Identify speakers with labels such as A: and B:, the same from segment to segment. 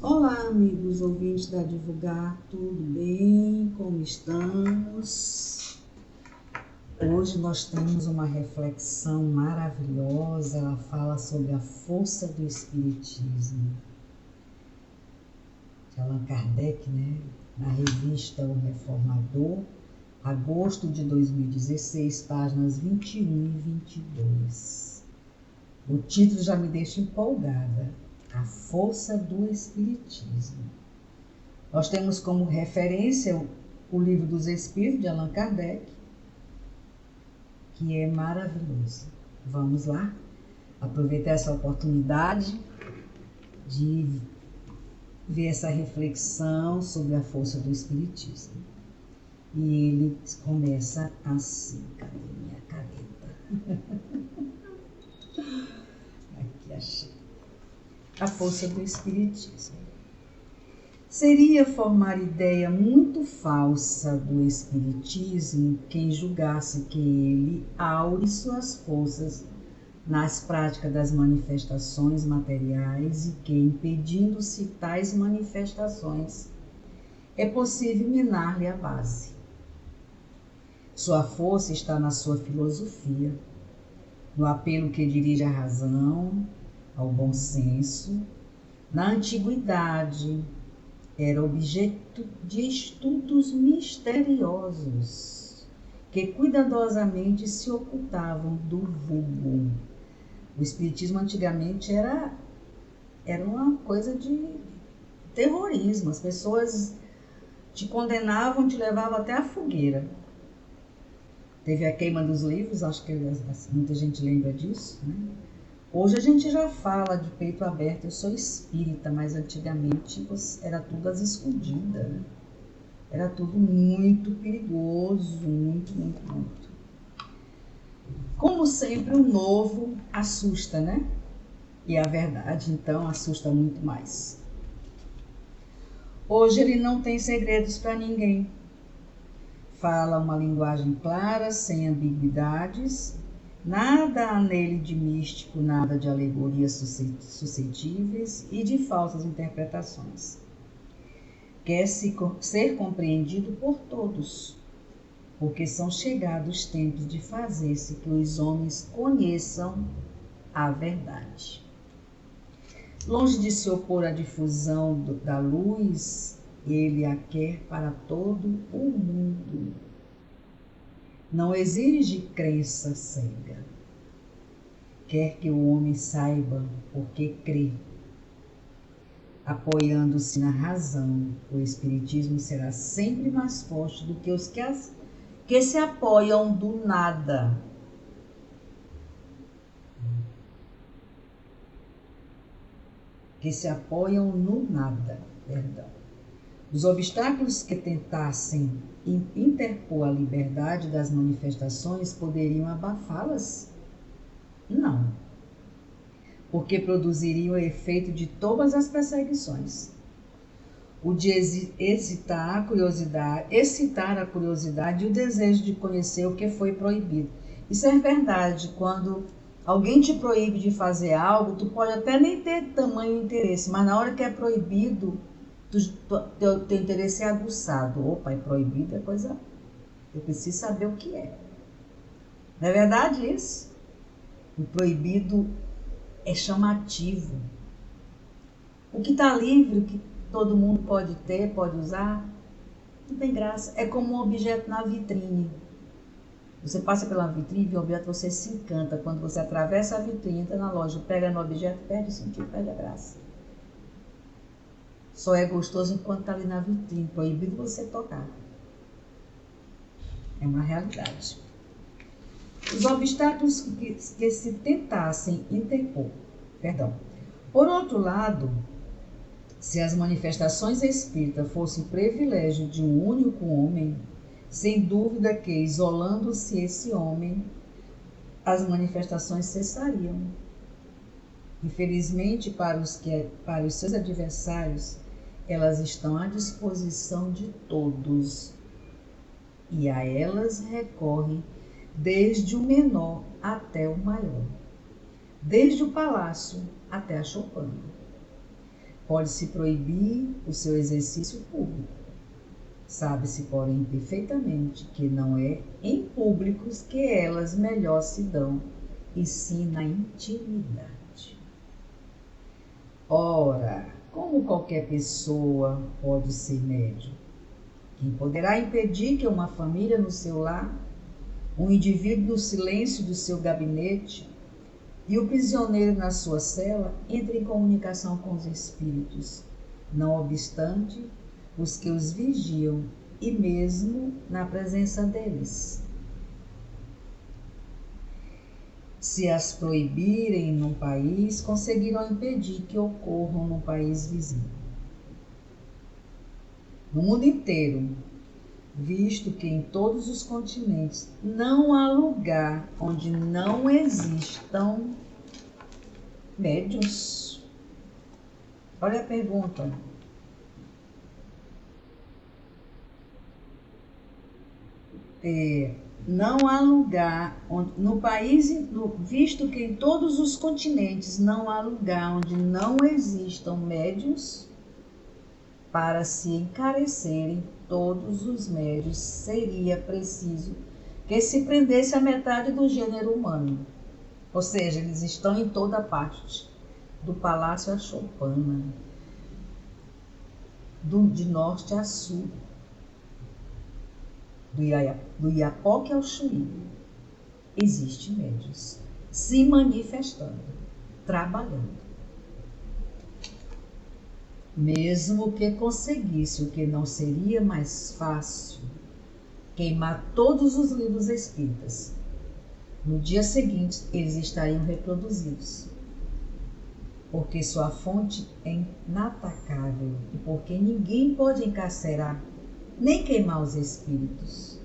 A: Olá, amigos ouvintes da Divulgar, tudo bem? Como estamos? Hoje nós temos uma reflexão maravilhosa, ela fala sobre a força do Espiritismo. De Allan Kardec, na revista O Reformador, agosto de 2016, páginas 21 e 22. O título já me deixa empolgada. A força do Espiritismo. Nós temos como referência o Livro dos Espíritos, de Allan Kardec, que é maravilhoso. Vamos lá? Aproveitar essa oportunidade de ver essa reflexão sobre a força do Espiritismo. E ele começa assim. Cadê minha caneta? Aqui, achei. A força do Espiritismo. Seria formar ideia muito falsa do Espiritismo quem julgasse que ele aure suas forças nas práticas das manifestações materiais e que, impedindo-se tais manifestações, é possível minar-lhe a base. Sua força está na sua filosofia, no apelo que dirige à razão, ao bom senso. Na antiguidade, era objeto de estudos misteriosos que cuidadosamente se ocultavam do vulgo. O Espiritismo antigamente era uma coisa de terrorismo. As pessoas te condenavam, te levavam até a fogueira. Teve a queima dos livros, acho que muita gente lembra disso, Hoje a gente já fala de peito aberto, eu sou espírita, mas antigamente era tudo às escondidas, Era tudo muito perigoso, muito. Como sempre, o novo assusta, E a verdade, então, assusta muito mais. Hoje ele não tem segredos para ninguém. Fala uma linguagem clara, sem ambiguidades. Nada há nele de místico, nada de alegorias suscetíveis e de falsas interpretações. Quer ser compreendido por todos, porque são chegados os tempos de fazer-se que os homens conheçam a verdade. Longe de se opor à difusão da luz, ele a quer para todo o mundo. Não exige crença cega. Quer que o homem saiba porque crê. Apoiando-se na razão, o Espiritismo será sempre mais forte do que os que se apoiam do nada. Que se apoiam no nada, Os obstáculos que tentassem interpor a liberdade das manifestações poderiam abafá-las? Não, porque produziriam o efeito de todas as perseguições. O de excitar a curiosidade e o desejo de conhecer o que foi proibido. Isso é verdade. Quando alguém te proíbe de fazer algo, tu pode até nem ter tamanho interesse, mas na hora que é proibido, teu interesse é aguçado. Opa, é proibido, é coisa... Eu preciso saber o que é. Não é verdade isso? O proibido é chamativo. O que está livre, o que todo mundo pode ter, pode usar, não tem graça. É como um objeto na vitrine. Você passa pela vitrine e vê o objeto, você se encanta. Quando você atravessa a vitrine, entra na loja, pega no objeto, perde o sentido, perde a graça. Só é gostoso enquanto está ali na vitrine, proibido você tocar. É uma realidade. Os obstáculos que se tentassem interpor. Por outro lado, se as manifestações espíritas fossem privilégio de um único homem, sem dúvida que, isolando-se esse homem, as manifestações cessariam. Infelizmente, para os seus adversários, elas estão à disposição de todos, e a elas recorrem desde o menor até o maior, desde o palácio até a choupana. Pode-se proibir o seu exercício público. Sabe-se, porém, perfeitamente que não é em públicos que elas melhor se dão, e sim na intimidade. Ora, como qualquer pessoa pode ser médium? Quem poderá impedir que uma família no seu lar, um indivíduo no silêncio do seu gabinete e o prisioneiro na sua cela entre em comunicação com os espíritos, não obstante os que os vigiam e mesmo na presença deles? Se as proibirem num país, conseguirão impedir que ocorram num país vizinho. No mundo inteiro, visto que em todos os continentes não há lugar onde não existam médiuns. Olha a pergunta. Não há lugar onde, no país, visto que em todos os continentes não há lugar onde não existam médiuns, para se encarecerem todos os médiuns, seria preciso que se prendesse a metade do gênero humano. Ou seja, eles estão em toda parte, do palácio à choupana, de norte a sul, do Iapoque ao Chuí. Existe médiuns se manifestando, trabalhando. Mesmo que conseguisse, o que não seria mais fácil, queimar todos os livros espíritas, no dia seguinte eles estariam reproduzidos, porque sua fonte é inatacável e porque ninguém pode encarcerar nem queimar os espíritos,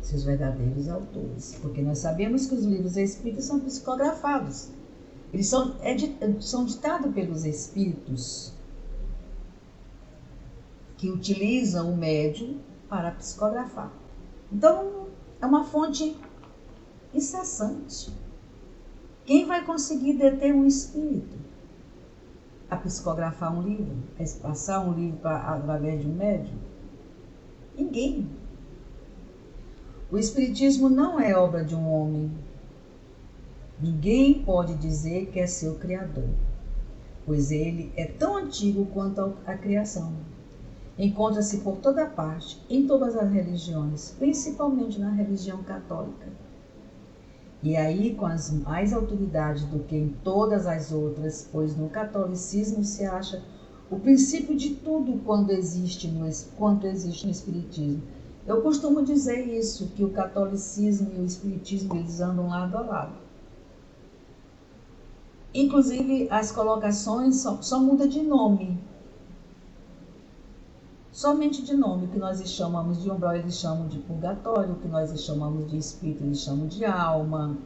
A: seus verdadeiros autores, porque nós sabemos que os livros espíritas são psicografados, eles são ditados pelos espíritos, que utilizam o médium para psicografar. Então, é uma fonte incessante. Quem vai conseguir deter um espírito a psicografar um livro, a passar um livro através de um médium? Ninguém. O espiritismo não é obra de um homem. Ninguém pode dizer que é seu criador, pois ele é tão antigo quanto a criação. Encontra-se por toda parte, em todas as religiões, principalmente na religião católica. E aí com as mais autoridades do que em todas as outras, pois no catolicismo se acha o princípio de tudo quanto existe no espiritismo. Eu costumo dizer isso, que o catolicismo e o espiritismo eles andam lado a lado. Inclusive as colocações só muda de nome. Somente de nome, o que nós chamamos de umbral, eles chamam de purgatório, o que nós chamamos de espírito, eles chamam de alma,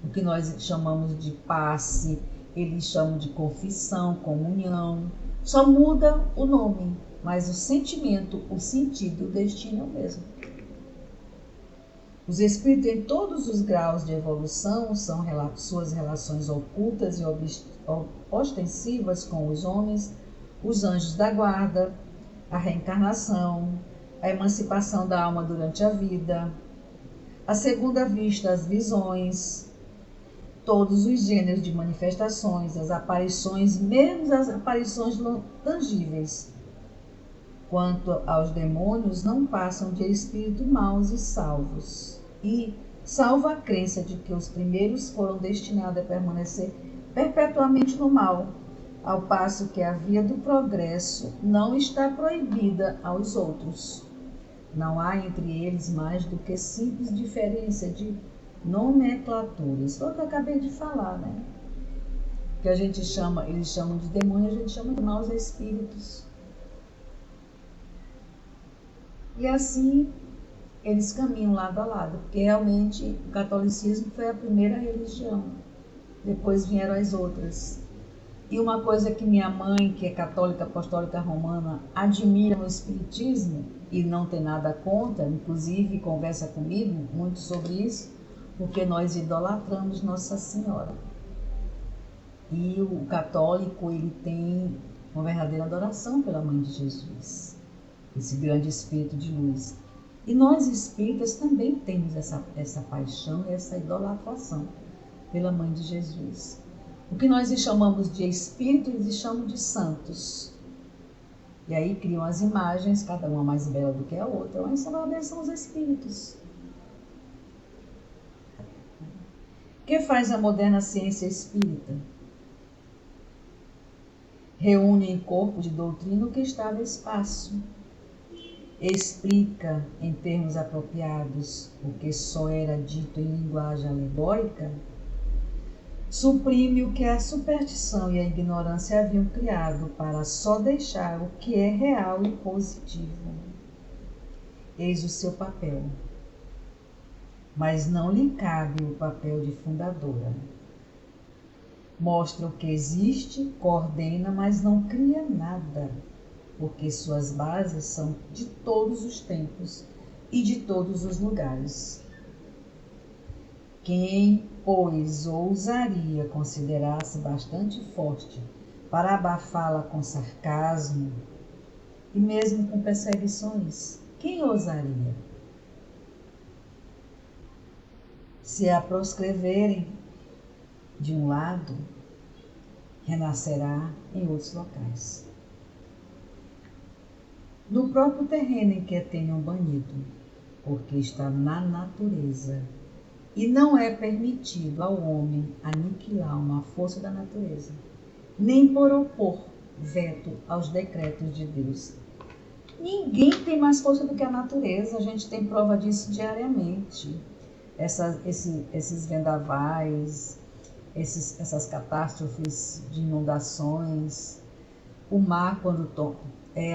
A: o que nós chamamos de passe, eles chamam de confissão, comunhão. Só muda o nome, mas o sentimento, o sentido, o destino é o mesmo. Os espíritos em todos os graus de evolução são suas relações ocultas e ostensivas com os homens, os anjos da guarda, a reencarnação, a emancipação da alma durante a vida, a segunda vista, as visões, todos os gêneros de manifestações, as aparições, mesmo as aparições tangíveis. Quanto aos demônios, não passam de espíritos maus e salvos. E, salvo a crença de que os primeiros foram destinados a permanecer perpetuamente no mal, ao passo que a via do progresso não está proibida aos outros. Não há entre eles mais do que simples diferença de nomenclaturas. Foi o que eu acabei de falar, né? Que a gente chama, eles chamam de demônio, a gente chama de maus espíritos. E assim eles caminham lado a lado, porque realmente o catolicismo foi a primeira religião. Depois vieram as outras. E uma coisa que minha mãe, que é católica apostólica romana, admira no espiritismo, e não tem nada contra, inclusive conversa comigo muito sobre isso, porque nós idolatramos Nossa Senhora. E o católico, ele tem uma verdadeira adoração pela Mãe de Jesus, esse grande Espírito de luz. E nós espíritas também temos essa paixão e essa idolatração pela Mãe de Jesus. O que nós chamamos de espírito, eles chamam de santos. E aí criam as imagens, cada uma mais bela do que a outra, mas são os espíritos. O que faz a moderna ciência espírita? Reúne em corpo de doutrina o que está no espaço. Explica em termos apropriados o que só era dito em linguagem alegórica. Suprime o que a superstição e a ignorância haviam criado para só deixar o que é real e positivo. Eis o seu papel. Mas não lhe cabe o papel de fundadora. Mostra o que existe, coordena, mas não cria nada, porque suas bases são de todos os tempos e de todos os lugares. Quem, pois, ousaria considerar-se bastante forte para abafá-la com sarcasmo e mesmo com perseguições? Quem ousaria? Se a proscreverem de um lado, renascerá em outros locais. No próprio terreno em que a tenham banido, porque está na natureza. E não é permitido ao homem aniquilar uma força da natureza, nem por opor veto aos decretos de Deus. Ninguém tem mais força do que a natureza, a gente tem prova disso diariamente. Esses vendavais, essas catástrofes de inundações, o mar quando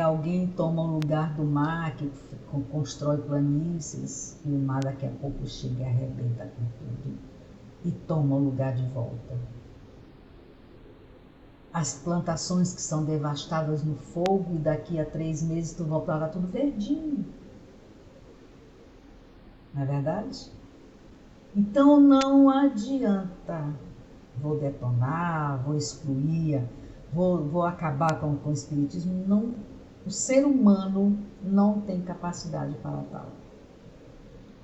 A: alguém toma o lugar do mar, que constrói planícies, e o mar daqui a pouco chega e arrebenta com tudo e toma o lugar de volta. As plantações que são devastadas no fogo e daqui a 3 meses tu volta lá tudo verdinho. Não é verdade? Então não adianta. Vou detonar, vou excluir, vou acabar com o espiritismo. Não, o ser humano não tem capacidade para tal.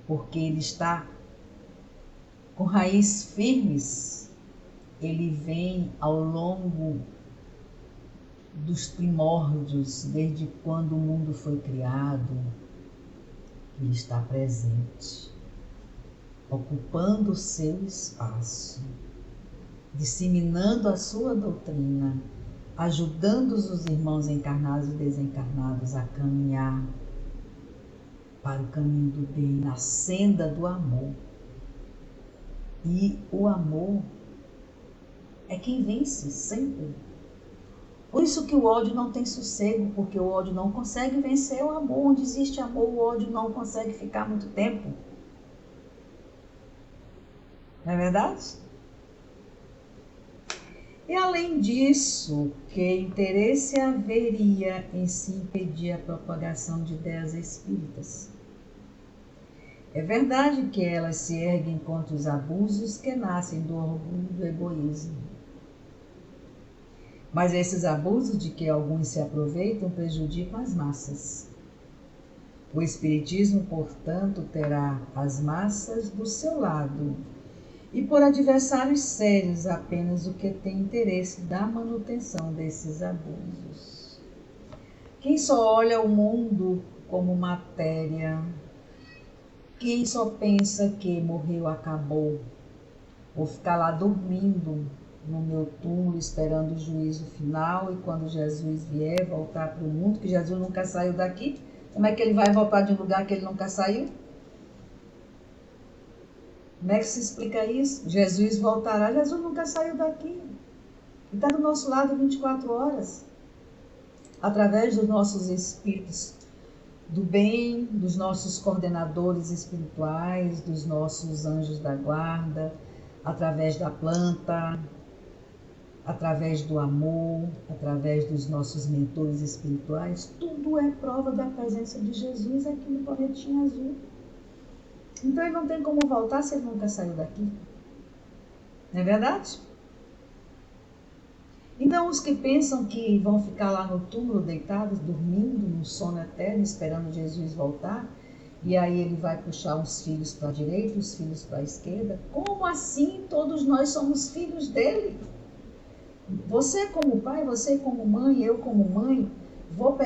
A: Porque ele está com raízes firmes. Ele vem ao longo dos primórdios, desde quando o mundo foi criado. Ele está presente, ocupando o seu espaço, disseminando a sua doutrina, ajudando os irmãos encarnados e desencarnados a caminhar para o caminho do bem, na senda do amor. E o amor é quem vence sempre. Por isso que o ódio não tem sossego, porque o ódio não consegue vencer o amor. Onde existe amor, o ódio não consegue ficar muito tempo. Não é verdade? E além disso, que interesse haveria em se impedir a propagação de ideias espíritas? É verdade que elas se erguem contra os abusos que nascem do orgulho e do egoísmo. Mas esses abusos de que alguns se aproveitam prejudicam as massas. O Espiritismo, portanto, terá as massas do seu lado, e por adversários sérios apenas o que tem interesse da manutenção desses abusos. Quem só olha o mundo como matéria, quem só pensa que morreu, acabou, vou ficar lá dormindo no meu túmulo esperando o juízo final e quando Jesus vier voltar para o mundo, que Jesus nunca saiu daqui, como é que ele vai voltar de um lugar que ele nunca saiu? Como é que se explica isso? Jesus voltará, Jesus nunca saiu daqui. Ele está do nosso lado 24 horas. Através dos nossos espíritos do bem, dos nossos coordenadores espirituais, dos nossos anjos da guarda, através da planta, através do amor, através dos nossos mentores espirituais, tudo é prova da presença de Jesus aqui no planetinha azul. Então ele não tem como voltar se ele nunca saiu daqui. Não é verdade? Então, os que pensam que vão ficar lá no túmulo deitados, dormindo, num sono eterno, esperando Jesus voltar, e aí ele vai puxar uns filhos para a direita, os filhos para a esquerda. Como assim todos nós somos filhos dele? Você como pai, você como mãe, eu como mãe, vou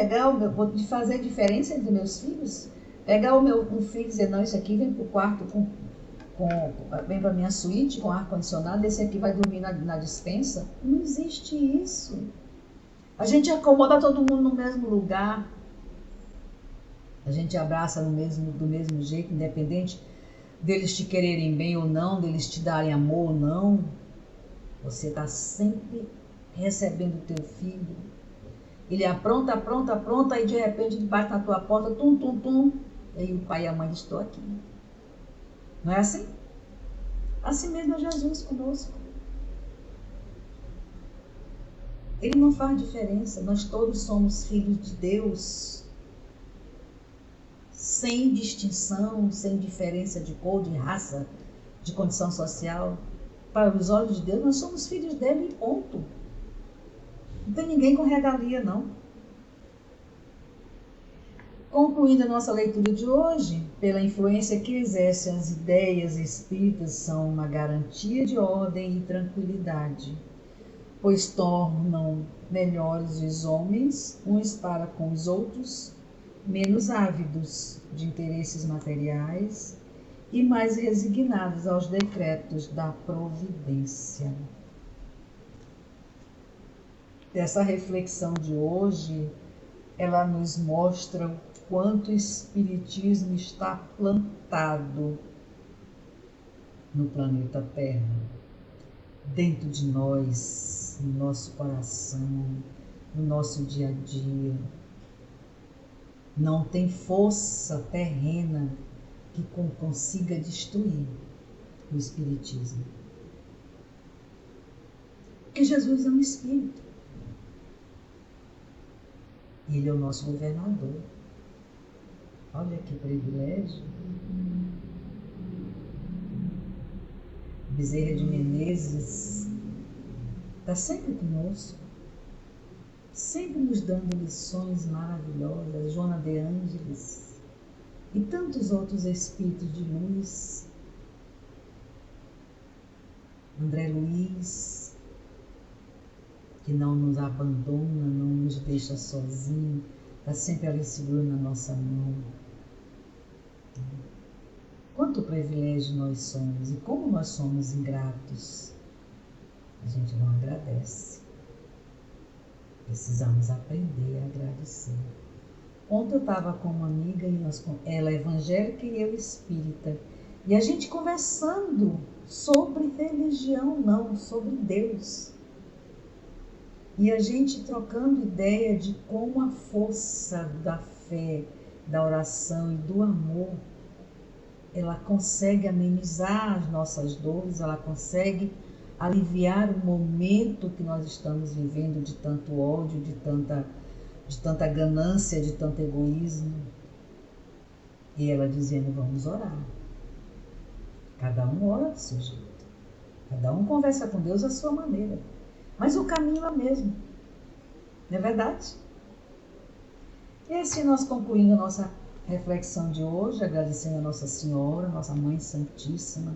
A: fazer diferença entre meus filhos? Pegar um filho e dizer, não, esse aqui vem para o quarto, vem para a minha suíte com ar-condicionado, esse aqui vai dormir na despensa? Não existe isso. A gente acomoda todo mundo no mesmo lugar. A gente abraça do mesmo jeito, independente deles te quererem bem ou não, deles te darem amor ou não. Você está sempre recebendo o teu filho. Ele apronta, e de repente ele bate na tua porta, tum, tum, tum. E aí o pai e a mãe estão aqui. Não é assim? Assim mesmo é Jesus conosco. Ele não faz diferença. Nós todos somos filhos de Deus. Sem distinção, sem diferença de cor, de raça, de condição social. Para os olhos de Deus, nós somos filhos dele e ponto. Não tem ninguém com regalia, não. Concluindo a nossa leitura de hoje, pela influência que exercem as ideias espíritas, são uma garantia de ordem e tranquilidade, pois tornam melhores os homens, uns para com os outros, menos ávidos de interesses materiais e mais resignados aos decretos da providência. Essa reflexão de hoje, ela nos mostra o quanto o Espiritismo está plantado no planeta Terra, dentro de nós, no nosso coração, no nosso dia a dia. Não tem força terrena que consiga destruir o Espiritismo. Porque Jesus é um Espírito. Ele é o nosso governador. Olha que privilégio. Bezerra de Menezes está sempre conosco, sempre nos dando lições maravilhosas. Joana de Ângeles e tantos outros espíritos de luz. André Luiz, que não nos abandona, não nos deixa sozinhos, está sempre ali segurando a nossa mão. Quanto privilégio nós somos e como nós somos ingratos. A gente não agradece. Precisamos aprender a agradecer. Ontem eu estava com uma amiga, ela é evangélica e eu espírita, e a gente conversando sobre religião, não, sobre Deus. E a gente trocando ideia de como a força da fé, da oração e do amor, ela consegue amenizar as nossas dores, ela consegue aliviar o momento que nós estamos vivendo de tanto ódio, de tanta ganância, de tanto egoísmo. E ela dizendo, vamos orar. Cada um ora do seu jeito. Cada um conversa com Deus à sua maneira. Mas o caminho é o mesmo. Não é verdade? E assim nós concluindo a nossa reflexão de hoje, agradecendo a Nossa Senhora, nossa Mãe Santíssima,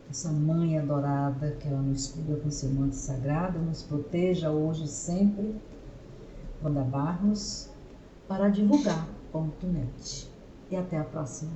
A: essa Mãe adorada, que ela nos cubra com seu manto sagrado, nos proteja hoje e sempre, Wanda Barros, para divulgar.net. E até a próxima.